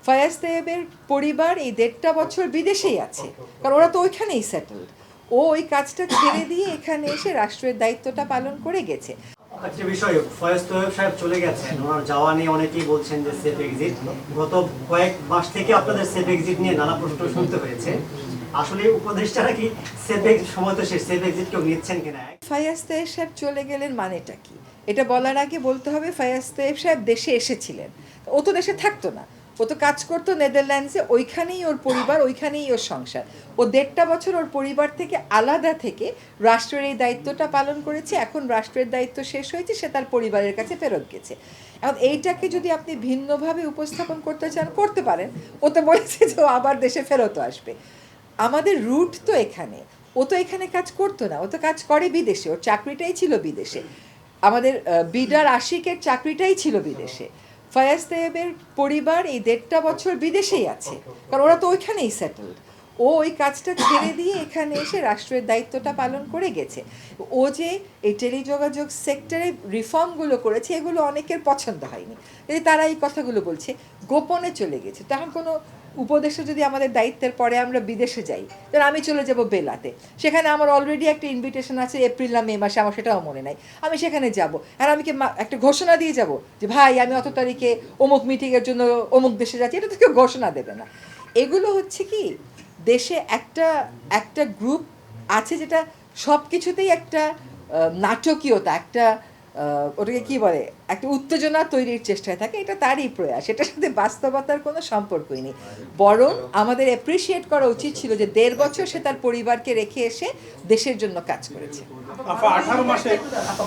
ফায়াজ তায়েবের পরিবার এই 1.5 বছর বিদেশেই আছে, কারণ ওরা তো ওইখানেই সেটেলড। ও ওই কাজটা ছেড়ে দিয়ে এখানে এসে রাষ্ট্রের দায়িত্বটা পালন করে গেছে। একটা বিষয়, ফয়েজ তায়েব সাহেব চলে গেছেন, ওনার যাওয়া নিয়ে অনেকেই বলছেন যে সেফ এক্সিট। গত কয়েক মাস থেকে আপনাদের সেফ এক্সিট নিয়ে নানা প্রশ্ন শুনতে হয়েছে। আসলে উপদেষ্টারা কি সেফ এক্সিট সময় তো শেষ, সেফ এক্সিট কেউ নিচ্ছেন কিনা? ফায়াজ তায়েব সাহেব চলে গেলেন মানেটা কি? এটা বলার আগে বলতে হবে ফায়াজ তায়েব সাহেব দেশে এসেছিলেন। ও তো দেশে থাকতো না, ও তো কাজ করতো নেদারল্যান্ডসে, ওইখানেই ওর পরিবার, ওইখানেই ওর সংসার। ও 1.5 বছর ওর পরিবার থেকে আলাদা থেকে রাষ্ট্রের এই দায়িত্বটা পালন করেছে। এখন রাষ্ট্রের দায়িত্ব শেষ হয়েছে, সে তার পরিবারের কাছে ফেরত গেছে। এখন এইটাকে যদি আপনি ভিন্নভাবে উপস্থাপন করতে চান করতে পারেন। ও তো বলেছে যে ও আবার দেশে ফেরতও আসবে। আমাদের রুট তো এখানে, ও তো এখানে কাজ করতো না, ও তো কাজ করে বিদেশে, ওর চাকরিটাই ছিল বিদেশে। আমাদের বিডার আশিকের চাকরিটাই ছিল বিদেশে। ফায়াজ তায়েবের পরিবার এই 1.5 বছর বিদেশেই আছে, কারণ ওরা তো ওইখানেই সেটেলড। ও ওই কাজটা ছেড়ে দিয়ে এখানে এসে রাষ্ট্রের দায়িত্বটা পালন করে গেছে। ও যে এই টেলিযোগাযোগ সেক্টরে রিফর্মগুলো করেছে, এগুলো অনেকের পছন্দ হয়নি, তারা এই কথাগুলো বলছে। গোপনে চলে গেছে। তখন কোনো উপদেশে যদি আমাদের দায়িত্বের পরে আমরা বিদেশে যাই, তাহলে আমি চলে যাব বেলাতে, সেখানে আমার অলরেডি একটা ইনভিটেশন আছে এপ্রিল না মে মাসে, আমার সেটাও মনে নাই। আমি সেখানে যাব, আর আমি কি একটা ঘোষণা দিয়ে যাব যে ভাই আমি অত তারিখে অমুক মিটিংয়ের জন্য অমুক দেশে যাচ্ছি? এটা তো কেউ ঘোষণা দেবে না। এগুলো হচ্ছে কি, দেশে একটা একটা গ্রুপ আছে যেটা সব কিছুতেই একটা নাটকীয়তা, একটা ওটাকে কী বলে, একটা উত্তেজনা তৈরির চেষ্টায় থাকে। এটা তারই প্রয়াস, এটার সাথে বাস্তবতার কোনো সম্পর্কই নেই। বরং আমাদের অ্যাপ্রিসিয়েট করা উচিত ছিল যে 1.5 বছর সে তার পরিবারকে রেখে এসে দেশের জন্য কাজ করেছে। 18 মাসে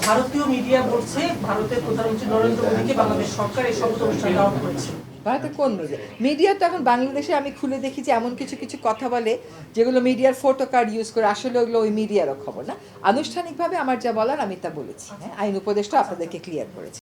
ভারতীয় মিডিয়া বলছে ভারতের প্রধানমন্ত্রী নরেন্দ্র মোদীকে বাংলাদেশ সরকার এই শপথ অনুষ্ঠানে আহ্বান করেছে। ভারতের কোন মিডিয়া? মিডিয়া তো এখন বাংলাদেশে আমি খুলে দেখি যে এমন কিছু কিছু কথা বলে যেগুলো মিডিয়ার ফটো কার্ড ইউজ করে, আসলে ওগুলো ওই মিডিয়ারও খবর না। আনুষ্ঠানিকভাবে আমার যা বলার আমি তা বলেছি। হ্যাঁ, আইন উপদেষ্টা আপনাদেরকে ক্লিয়ার করেছে।